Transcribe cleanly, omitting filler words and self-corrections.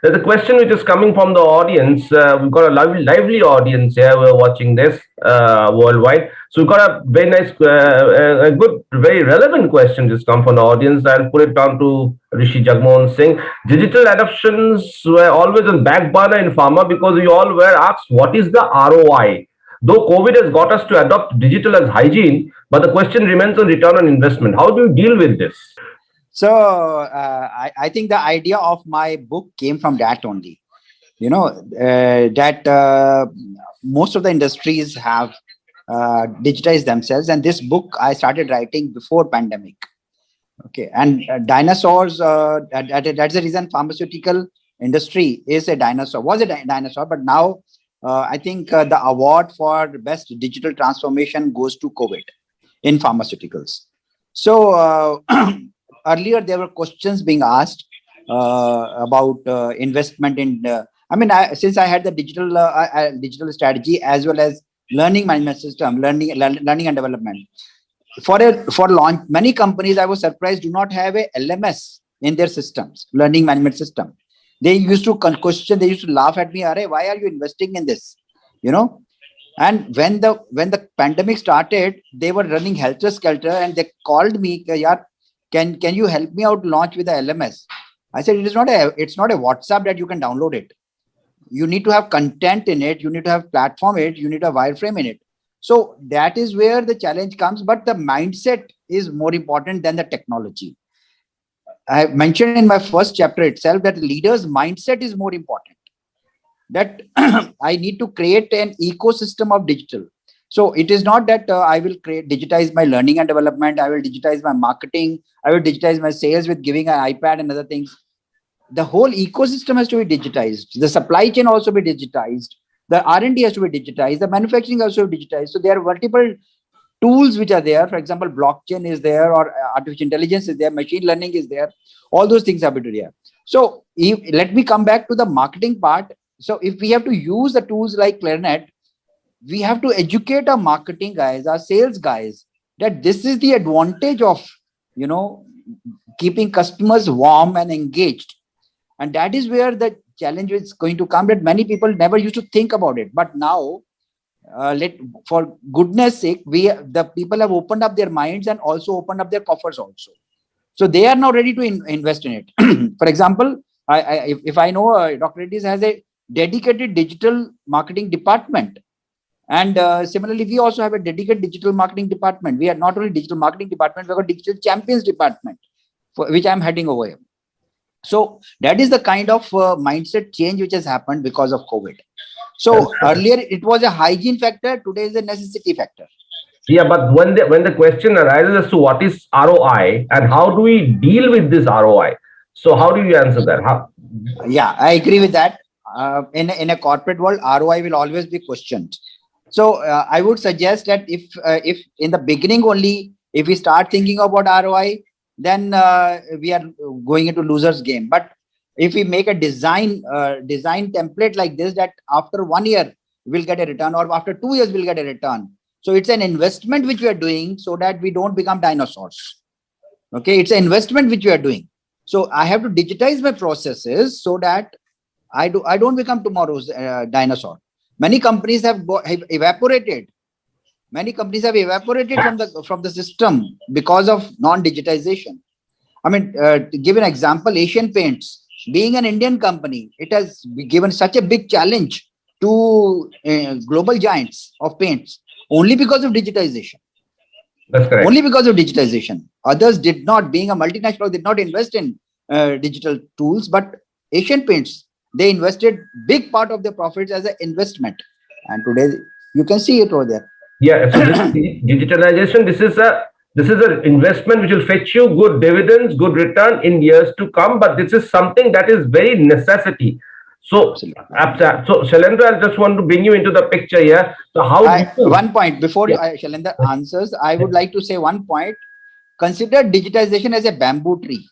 There's a question which is coming from the audience. We've got a lively audience here. We're watching this worldwide. So we've got a very nice, a good, very relevant question just come from the audience. I'll put it down to Rishi Jagmohan Singh. Digital adoptions were always on back burner in pharma because we all were asked, what is the ROI? Though COVID has got us to adopt digital as hygiene, but the question remains on return on investment. How do you deal with this? So I think the idea of my book came from that only. That most of the industries have digitized themselves, and this book I started writing before pandemic. Okay, and dinosaurs. That's the reason pharmaceutical industry is a dinosaur. Was a dinosaur, but now I think the award for best digital transformation goes to COVID in pharmaceuticals. So earlier there were questions being asked about investment in. Since I had the digital strategy as well as learning management system, learning and development. For launch, many companies, I was surprised, do not have a LMS in their systems, learning management system. They used to question, they used to laugh at me, Are, why are you investing in this? And when the pandemic started, they were running helter skelter, and they called me, can you help me out launch with the LMS? I said, it's not a WhatsApp that you can download it. You need to have content in it, you need to have platform in it, you need a wireframe in it. So that is where the challenge comes, but the mindset is more important than the technology. I mentioned in my first chapter itself that leaders' mindset is more important. That I need to create an ecosystem of digital. So it is not that I will digitize my learning and development, I will digitize my marketing, I will digitize my sales with giving an iPad and other things. The whole ecosystem has to be digitized. The supply chain also be digitized. The R&D has to be digitized. The manufacturing also be digitized. So there are multiple tools which are there. For example, blockchain is there, or artificial intelligence is there, machine learning is there. All those things have to be there. So let me come back to the marketing part. So if we have to use the tools like Clarinet, we have to educate our marketing guys, our sales guys, that this is the advantage of, keeping customers warm and engaged. And that is where the challenge is going to come, that many people never used to think about it. But now, for goodness sake, the people have opened up their minds and also opened up their coffers also. So they are now ready to invest in it. For example, if I know Dr. Reddy's has a dedicated digital marketing department. And similarly, we also have a dedicated digital marketing department. We are not only digital marketing department, we have a digital champions department, for which I'm heading over here. So that is the kind of mindset change which has happened because of COVID. So earlier it was a hygiene factor, today is a necessity factor. Yeah, but when the question arises as to what is ROI and how do we deal with this ROI, so how do you answer that? Yeah, I agree with that. In a corporate world, ROI will always be questioned. So I would suggest that if in the beginning only, if we start thinking about ROI, then we are going into losers game. But if we make a design template like this, that after 1 year we'll get a return, or after 2 years we'll get a return. So it's an investment which we are doing so that we don't become dinosaurs. Okay, it's an investment which we are doing. So I have to digitize my processes so that I don't become tomorrow's dinosaur. Many companies have evaporated. Many companies have evaporated from the system because of non-digitization. To give an example, Asian Paints, being an Indian company, it has given such a big challenge to global giants of paints only because of digitization. That's correct. Only because of digitization. Others did not, being a multinational, did not invest in digital tools, but Asian Paints, they invested big part of their profits as an investment. And today you can see it over there. Yeah, so digitalization, this is an investment which will fetch you good dividends, good return in years to come, but this is something that is very necessity. So, Shailendra, I just want to bring you into the picture here. So one point before Shailendra answers, I would like to say one point. Consider digitization as a bamboo tree.